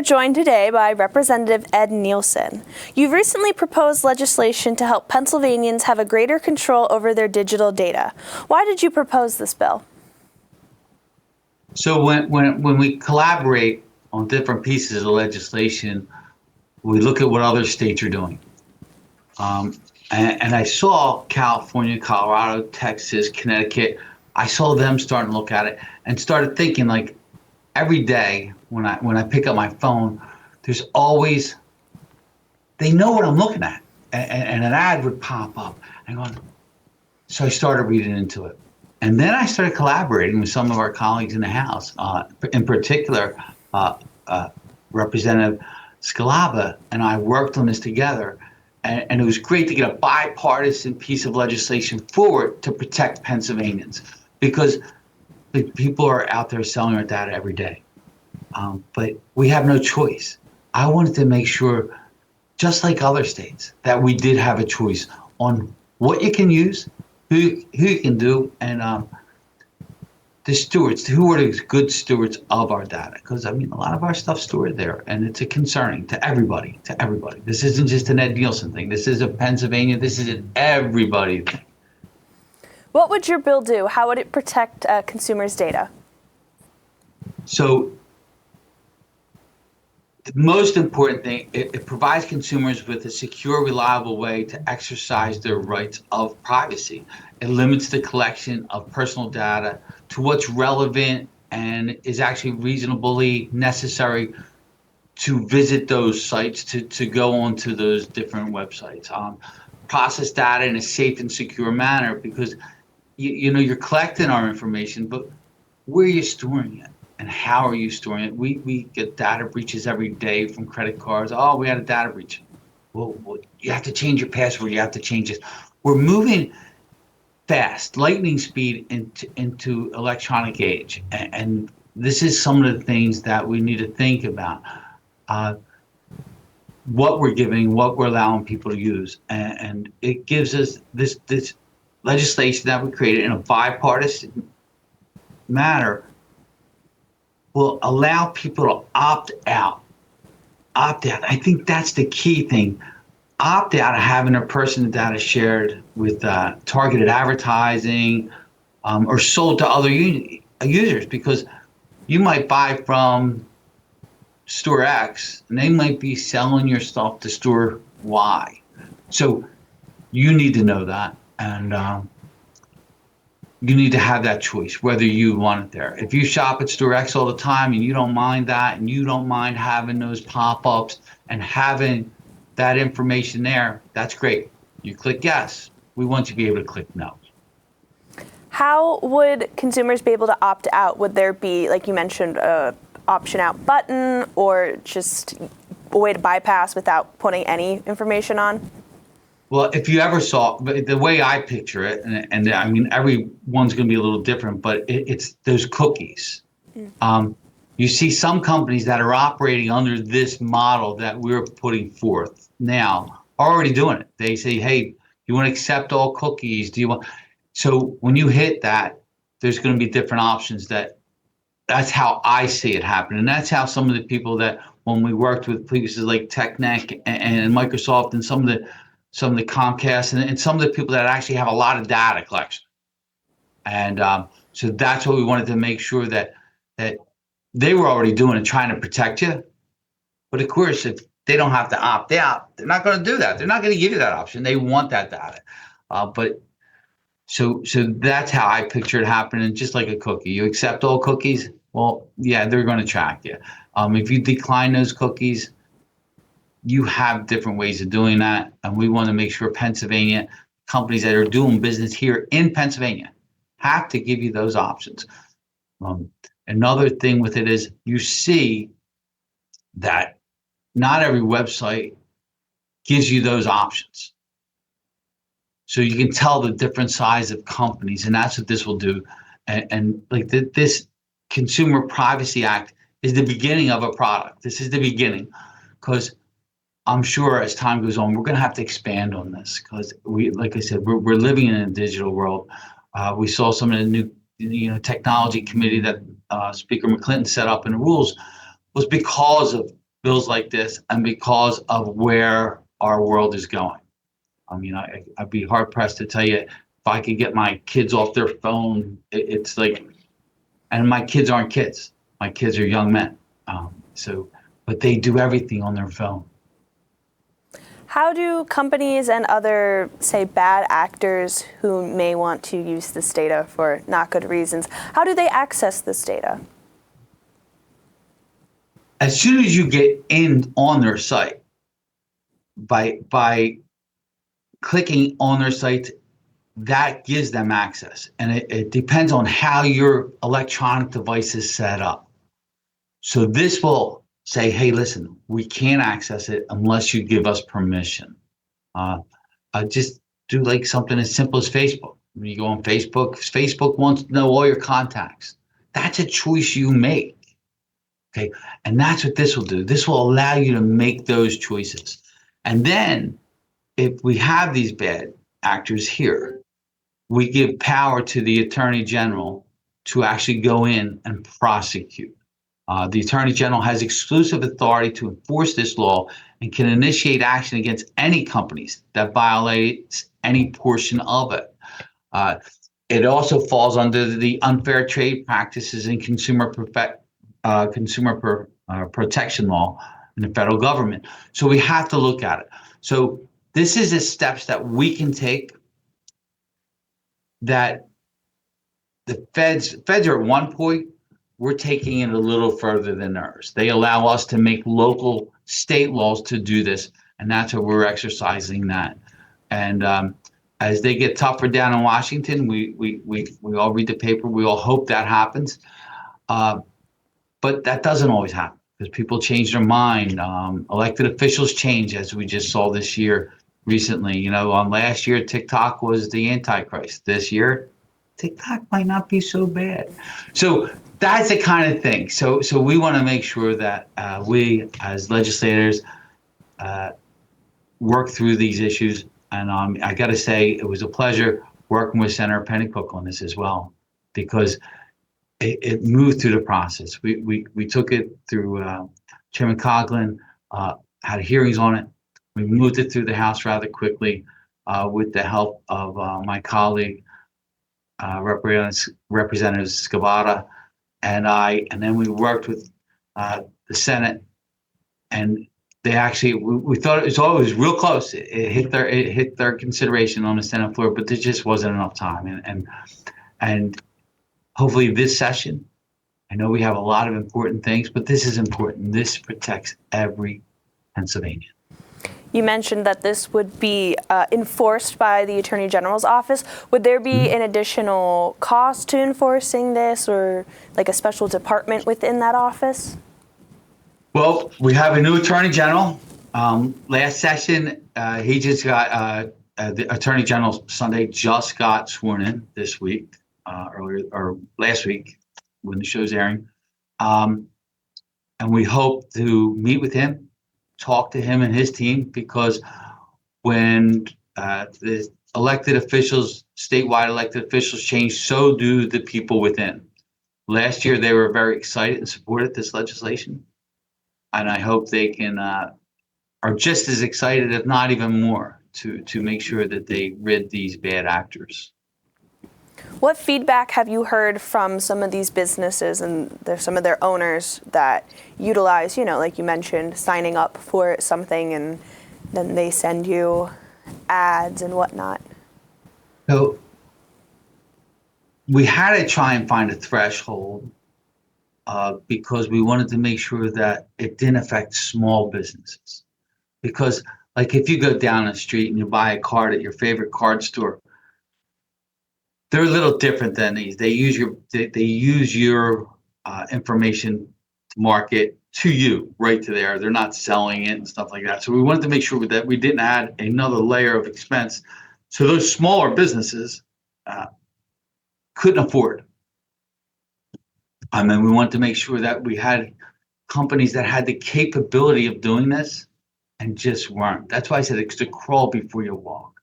joined today by Representative Ed Neilson. You've recently proposed legislation to help Pennsylvanians have a greater control over their digital data. Why did you propose this bill? So when we collaborate on different pieces of legislation, we look at what other states are doing. And I saw California, Colorado, Texas, Connecticut. I saw them starting to look at it and started thinking, like, every day when I pick up my phone, there's always, they know what I'm looking at, and an ad would pop up. So I started reading into it. And then I started collaborating with some of our colleagues in the House, in particular, Representative Scalaba and I worked on this together. And it was great to get a bipartisan piece of legislation forward to protect Pennsylvanians, because the people are out there selling our data every day. But we have no choice. I wanted to make sure, just like other states, that we did have a choice on what you can use, who you can do, and the stewards, who are the good stewards of our data. Because, I mean, a lot of our stuff's stored there, and it's concerning to everybody, This isn't just an Ed Neilson thing. This is a Pennsylvania, this is an everybody thing. What would your bill do? How would it protect consumers' data? So the most important thing, it provides consumers with a secure, reliable way to exercise their rights of privacy. It limits the collection of personal data to what's relevant and is actually reasonably necessary to visit those sites, to go onto those different websites. Process data in a safe and secure manner, because you know, you're collecting our information, but where are you storing it? And how are you storing it? We get data breaches every day from credit cards. Oh, we had a data breach. Well, you have to change your password. You have to change it. We're moving fast, lightning speed into electronic age. And this is some of the things that we need to think about. What we're giving, what we're allowing people to use. And it gives us this legislation that we created in a bipartisan manner will allow people to opt out. I think that's the key thing. Opt out of having their personal data shared with targeted advertising or sold to other users, because you might buy from store X and they might be selling your stuff to store Y. So you need to know that, and you need to have that choice, whether you want it there. If you shop at store X all the time and you don't mind that, and you don't mind having those pop-ups and having that information there, that's great. You click yes. We want you to be able to click no. How would consumers be able to opt out? Would there be, like you mentioned, a option out button, or just a way to bypass without putting any information on? Well, if you ever saw, the way I picture it, and I mean, everyone's going to be a little different, but it's those cookies. You see some companies that are operating under this model that we're putting forth now are already doing it. They say, hey, you want to accept all cookies? Do you want? So when you hit that, there's going to be different options. That's how I see it happen. And that's how some of the people that, when we worked with places like TechNet and Microsoft and some of the Comcast and some of the people that actually have a lot of data collection. And so that's what we wanted to make sure that they were already doing and trying to protect you. But of course, if they don't have to opt out, they're not going to do that. They're not going to give you that option. They want that data. But so that's how I picture it happening, just like a cookie. You accept all cookies? Well, yeah, they're going to track you. If you decline those cookies, you have different ways of doing that, and we want to make sure Pennsylvania companies that are doing business here in Pennsylvania have to give you those options. Another thing with it is you see that not every website gives you those options. So you can tell the different size of companies, and that's what this will do. And like this Consumer Privacy Act is the beginning of a product. This is the beginning, because I'm sure as time goes on, we're going to have to expand on this, because like I said, we're living in a digital world. We saw some of the new, technology committee that Speaker McClinton set up in the rules was because of bills like this and because of where our world is going. I mean, I'd be hard pressed to tell you if I could get my kids off their phone. It's like, and my kids aren't kids. My kids are young men. But they do everything on their phone. How do companies and other, say, bad actors who may want to use this data for not good reasons, how do they access this data? As soon as you get in on their site, by clicking on their site, that gives them access. And it depends on how your electronic device is set up. So this will say, hey, listen, we can't access it unless you give us permission. Just do like something as simple as Facebook. When you go on Facebook, Facebook wants to know all your contacts. That's a choice you make. Okay. And that's what this will do. This will allow you to make those choices. And then if we have these bad actors here, we give power to the Attorney General to actually go in and prosecute. The Attorney General has exclusive authority to enforce this law and can initiate action against any companies that violate any portion of it. It also falls under the unfair trade practices and consumer protection law in the federal government. So we have to look at it. So this is the steps that we can take that the feds are at one point. We're taking it a little further than theirs. They allow us to make local state laws to do this, and that's what we're exercising that. And as they get tougher down in Washington, we all read the paper. We all hope that happens, but that doesn't always happen because people change their mind. Elected officials change, as we just saw this year recently. You know, last year TikTok was the Antichrist. This year, TikTok might not be so bad. So that's the kind of thing. So we want to make sure that we, as legislators, work through these issues. And I got to say, it was a pleasure working with Senator Pennycook on this as well, because it moved through the process. We took it through Chairman Coughlin, had hearings on it. We moved it through the House rather quickly with the help of my colleague, Representative Scavata, and then we worked with the Senate, and they actually we thought it was always real close. It hit their consideration on the Senate floor, but there just wasn't enough time. And hopefully this session, I know we have a lot of important things, but this is important. This protects every Pennsylvanian. You mentioned that this would be enforced by the Attorney General's office. Would there be an additional cost to enforcing this, or like a special department within that office? Well, we have a new Attorney General. Last session, he just got the Attorney General Sunday just got sworn in this week, earlier or last week when the show's airing, and we hope to meet with him, talk to him and his team, because when the elected officials, statewide elected officials change, so do the people within. Last year, they were very excited and supported this legislation. And I hope they can are just as excited, if not even more, to make sure that they rid these bad actors. What feedback have you heard from some of these businesses and some of their owners that utilize, like you mentioned, signing up for something and then they send you ads and whatnot? So we had to try and find a threshold because we wanted to make sure that it didn't affect small businesses. Because like if you go down the street and you buy a card at your favorite card store, they're a little different than these. They use your information to market to you right to there. They're not selling it and stuff like that. So we wanted to make sure that we didn't add another layer of expense. So those smaller businesses couldn't afford. And then we wanted to make sure that we had companies that had the capability of doing this and just weren't. That's why I said it's to crawl before you walk.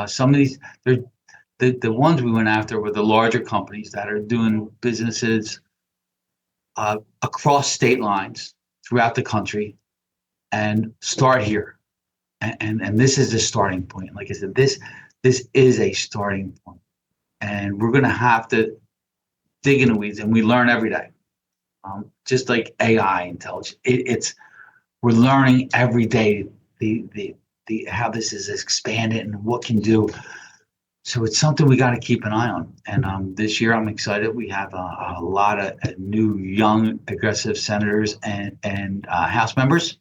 Some of these, the ones we went after were the larger companies that are doing businesses across state lines throughout the country. and start here. And this is the starting point. Like I said, this is a starting point, and we're going to have to dig in the weeds, and we learn every day. Just like AI intelligence, we're learning every day the how this is expanded and what can do. So it's something we got to keep an eye on. And this year, I'm excited. We have a lot of new, young, aggressive senators and House members,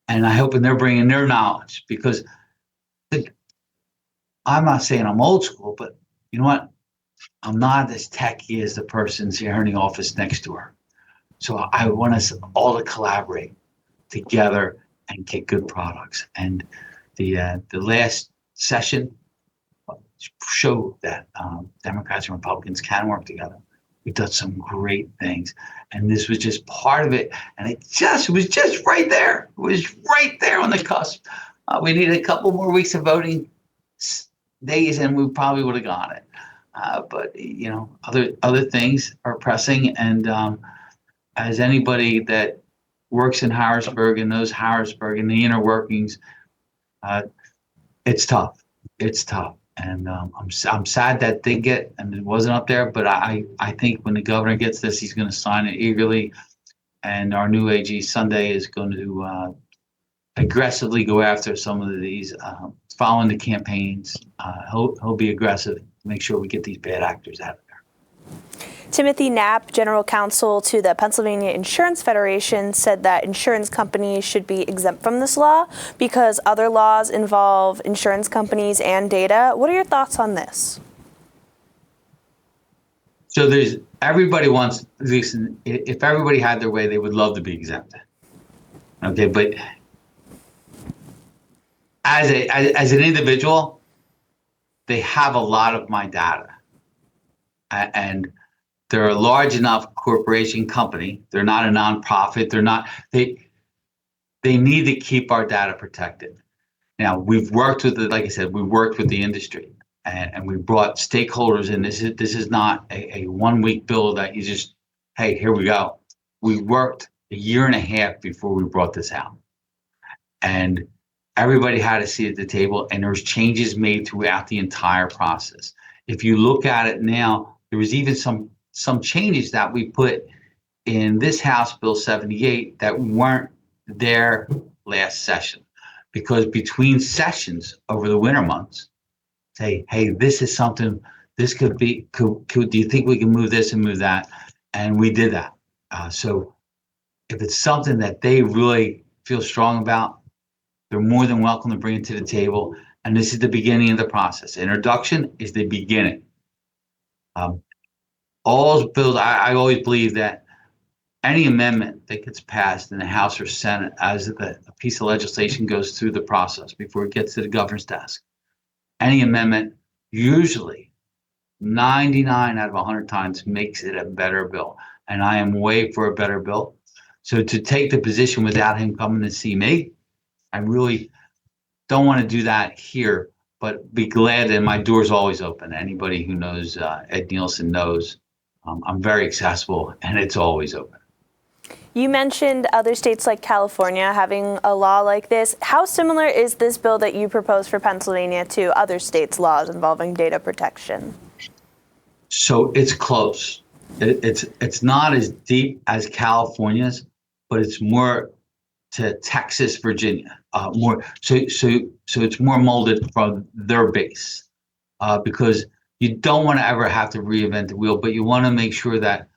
and I hope they're bringing their knowledge because I'm not saying I'm old school, but you know what? I'm not as techy as the person's here in the office next to her. So I want us all to collaborate together and get good products. And the last session showed that Democrats and Republicans can work together. We've done some great things, and this was just part of it. And it was just right there. It was right there on the cusp. We needed a couple more weeks of voting days, and we probably would have got it. But you know, other things are pressing, and as anybody that works in Harrisburg and knows Harrisburg and the inner workings, it's tough. It's tough, and I'm sad that they get and it wasn't up there. But I think when the governor gets this, he's going to sign it eagerly, and our new AG Sunday is going to aggressively go after some of these, following the campaigns. He'll be aggressive to make sure we get these bad actors out of there. Timothy Knapp, General Counsel to the Pennsylvania Insurance Federation, said that insurance companies should be exempt from this law because other laws involve insurance companies and data. What are your thoughts on this? So everybody wants, listen, if everybody had their way, they would love to be exempted. Okay, but as an individual, they have a lot of my data, and they're a large enough corporation company. They're not a nonprofit. They need to keep our data protected. Now, we've worked with like I said, we worked with the industry, and we brought stakeholders in. This is not a 1 week bill that you just, hey, here we go. We worked a year and a half before we brought this out, and everybody had a seat at the table, and there's changes made throughout the entire process. If you look at it now, there was even some changes that we put in this House Bill 78 that weren't there last session, because between sessions over the winter months, say, hey, this is something, this could be, do you think we can move this and move that? And we did that. So if it's something that they really feel strong about, they're more than welcome to bring it to the table. And this is the beginning of the process. Introduction is the beginning. All bills, I always believe that any amendment that gets passed in the House or Senate as a piece of legislation goes through the process before it gets to the governor's desk, any amendment usually 99 out of 100 times makes it a better bill. And I am way for a better bill. So to take the position without him coming to see me, I really don't want to do that here, but be glad that my door's always open. Anybody who knows Ed Neilson knows I'm very accessible, and it's always open. You mentioned other states like California having a law like this. How similar is this bill that you propose for Pennsylvania to other states' laws involving data protection? So it's close. It's not as deep as California's, but it's more to Texas, Virginia. So it's more molded from their base, because you don't want to ever have to reinvent the wheel, but you want to make sure that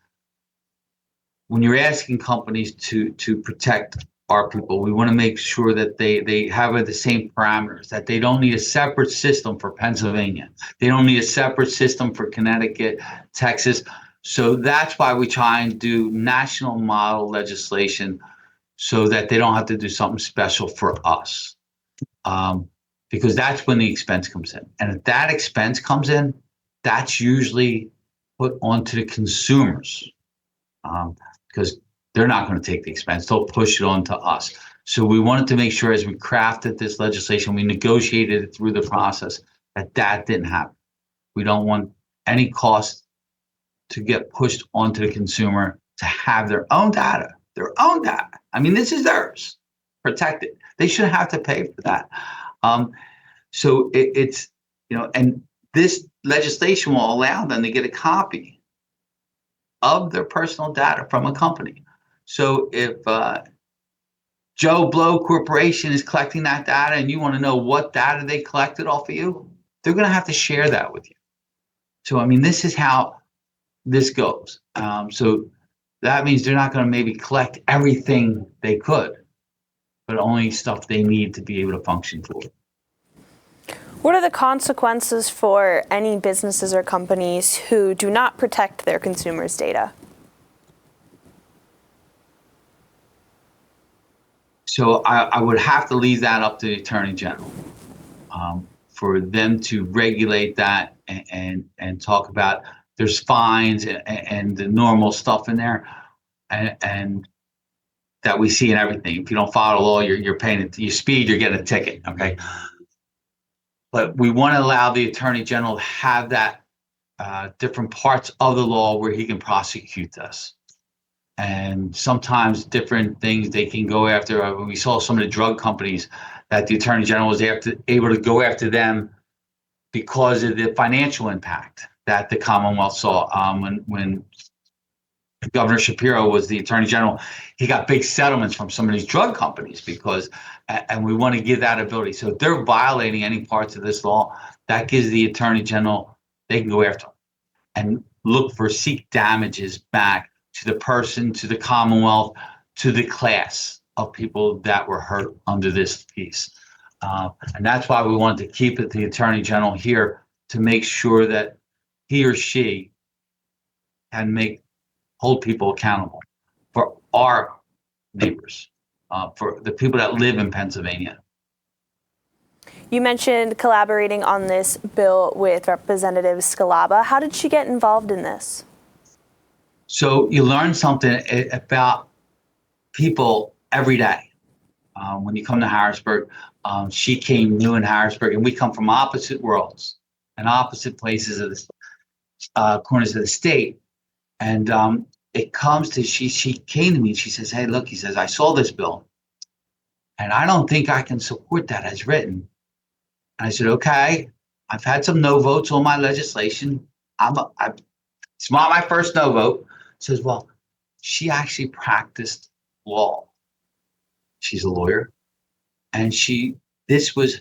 when you're asking companies to protect our people, we want to make sure that they have the same parameters, that they don't need a separate system for Pennsylvania. They don't need a separate system for Connecticut, Texas. So that's why we try and do national model legislation so that they don't have to do something special for us. Because that's when the expense comes in. And if that expense comes in, that's usually put onto the consumers, because they're not going to take the expense. They'll push it on to us. So we wanted to make sure as we crafted this legislation, we negotiated it through the process, that didn't happen. We don't want any cost to get pushed onto the consumer to have their own data. I mean, this is theirs. protect it. They shouldn't have to pay for that. So it's, and this legislation will allow them to get a copy of their personal data from a company. So if Joe Blow Corporation is collecting that data and you want to know what data they collected off of you, they're going to have to share that with you. So, I mean, this is how this goes. So that means they're not going to maybe collect everything they could, but only stuff they need to be able to function for. What are the consequences for any businesses or companies who do not protect their consumers' data? So I would have to leave that up to the Attorney General for them to regulate that and talk about there's fines and the normal stuff in there and that we see in everything. If you don't follow the law, you're paying it. You speed, you're getting a ticket. Okay. But we want to allow the Attorney General to have that different parts of the law where he can prosecute us. And sometimes different things they can go after. We saw some of the drug companies that the Attorney General was able to go after them because of the financial impact that the Commonwealth saw. When Governor Shapiro was the Attorney General, he got big settlements from some of these drug companies because, and we want to give that ability. So if they're violating any parts of this law, that gives the Attorney General, they can go after them and seek damages back to the person, to the Commonwealth, to the class of people that were hurt under this piece. And that's why we wanted to keep it the Attorney General here to make sure that he or she can hold people accountable for our neighbors, for the people that live in Pennsylvania. You mentioned collaborating on this bill with Representative Scalaba. How did she get involved in this? So you learn something about people every day. When you come to Harrisburg, she came new in Harrisburg, and we come from opposite worlds and opposite places of the corners of the state. And it comes to she came to me and she says, "Hey, look," he says, "I saw this bill, and I don't think I can support that as written." And I said, "Okay, I've had some no votes on my legislation. It's not my first no vote." Says, "Well, she actually practiced law. She's a lawyer, and this was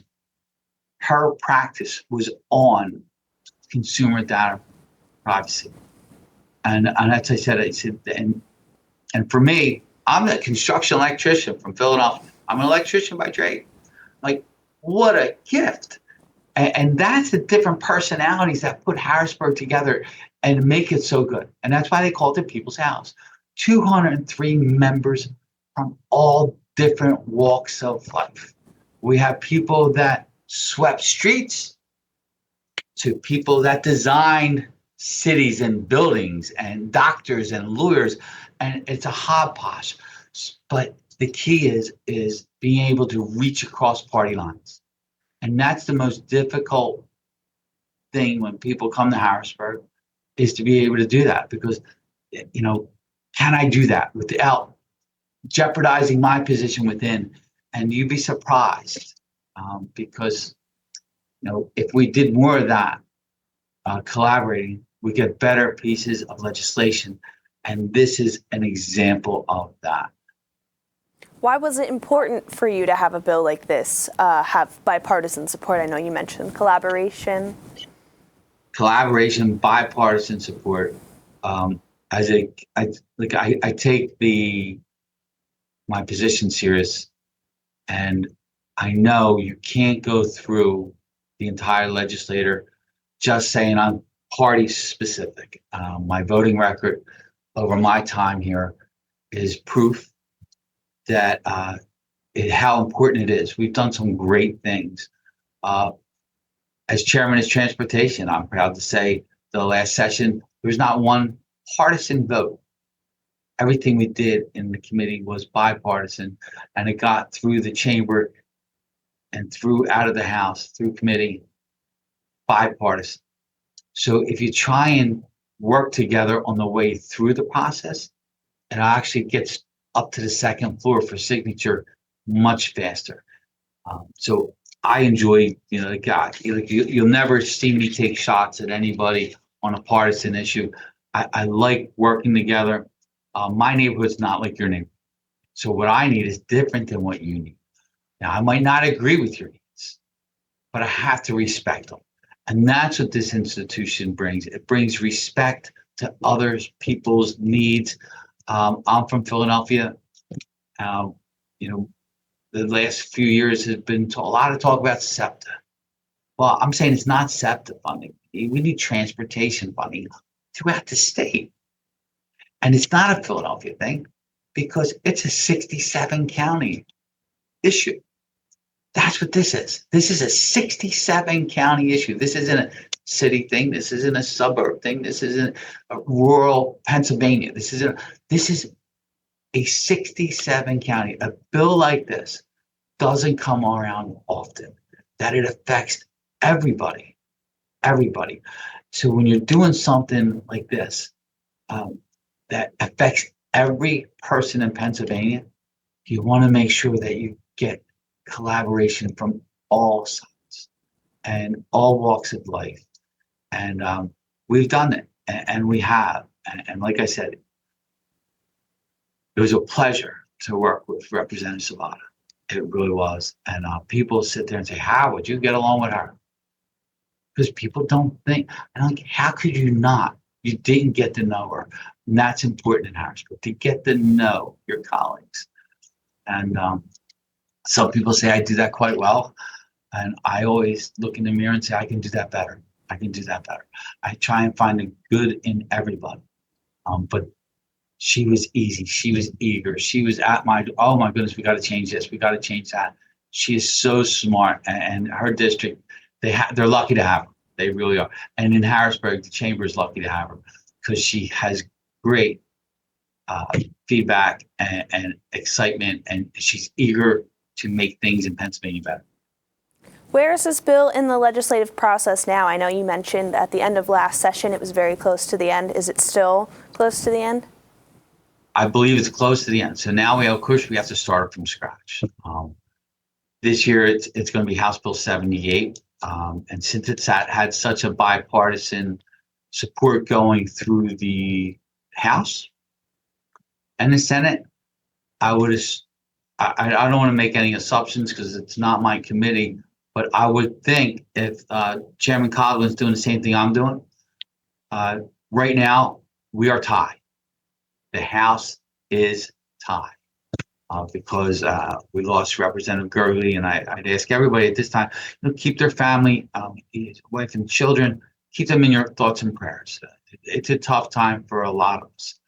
her practice was on consumer data privacy." And as I said, and for me, I'm a construction electrician from Philadelphia. I'm an electrician by trade. Like, what a gift. And that's the different personalities that put Harrisburg together and make it so good. And that's why they call it the People's House. 203 members from all different walks of life. We have people that swept streets to people that designed cities and buildings and doctors and lawyers. And it's a hodgepodge. But the key is being able to reach across party lines. And that's the most difficult thing when people come to Harrisburg, is to be able to do that. Because, can I do that without jeopardizing my position within? And you'd be surprised because, if we did more of that, collaborating, we get better pieces of legislation. And this is an example of that. Why was it important for you to have a bill like this have bipartisan support? I know you mentioned collaboration. Collaboration, bipartisan support. I take my position serious, and I know you can't go through the entire legislature just saying I'm party specific. My voting record over my time here is proof that how important it is. We've done some great things. As chairman of transportation, I'm proud to say the last session, there was not one partisan vote. Everything we did in the committee was bipartisan, and it got through the chamber and through out of the House, through committee, bipartisan. So if you try and work together on the way through the process, it actually gets up to the second floor for signature much faster. So I enjoy, you'll never see me take shots at anybody on a partisan issue. I like working together. My neighborhood's not like your neighborhood. So what I need is different than what you need. Now, I might not agree with your needs, but I have to respect them. And that's what this institution brings. It brings respect to others, people's needs. I'm from Philadelphia. Um, you know, the last few years has been a lot of talk about SEPTA. Well, I'm saying it's not SEPTA funding. We need transportation funding throughout the state. And it's not a Philadelphia thing because it's a 67 county issue. That's what this is. This is a 67 county issue. This isn't a city thing. This isn't a suburb thing. This isn't a rural Pennsylvania. This is a 67 county. A bill like this doesn't come around often, that it affects everybody, everybody. So when you're doing something like this, that affects every person in Pennsylvania, you want to make sure that you get collaboration from all sides and all walks of life. And we've done it, and we have. And like I said, it was a pleasure to work with Representative Savada. It really was. And people sit there and say, how would you get along with her? Because people don't think, and like, how could you not? You didn't get to know her. And that's important in Harrisburg, to get to know your colleagues. And some people say I do that quite well. And I always look in the mirror and say, I can do that better. I can do that better. I try and find the good in everybody. But she was easy. She was eager. She was at oh my goodness, we got to change this. We got to change that. She is so smart. And her district, they're lucky to have her. They really are. And in Harrisburg, the chamber is lucky to have her because she has great feedback and excitement, and she's eager to make things in Pennsylvania better. Where is this bill in the legislative process now? I know you mentioned at the end of last session it was very close to the end. Is it still close to the end? I believe it's close to the end. So now of course, we have to start from scratch. This year, it's going to be House Bill 78. And since it's had such a bipartisan support going through the House and the Senate, I don't want to make any assumptions because it's not my committee, but I would think if Chairman Coglin's doing the same thing I'm doing, right now we are tied. The House is tied because we lost Representative Gurley, and I'd ask everybody at this time, keep their family, his wife and children, keep them in your thoughts and prayers. It's a tough time for a lot of us.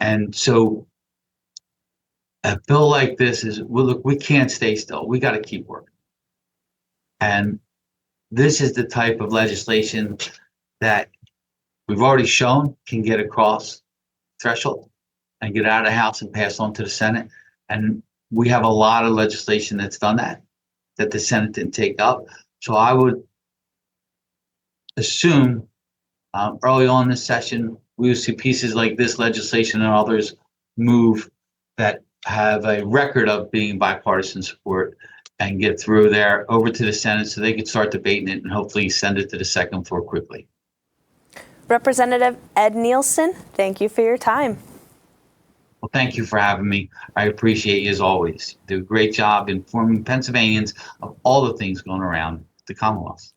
And so a bill like this look, we can't stay still. We got to keep working. And this is the type of legislation that we've already shown can get across threshold and get out of the House and pass on to the Senate. And we have a lot of legislation that's done that the Senate didn't take up. So I would assume early on this session, we will see pieces like this legislation and others move that have a record of being bipartisan support and get through there over to the Senate so they could start debating it and hopefully send it to the second floor quickly. Representative Ed Neilson, thank you for your time. Well, thank you for having me. I appreciate you as always. You do a great job informing Pennsylvanians of all the things going around the Commonwealth.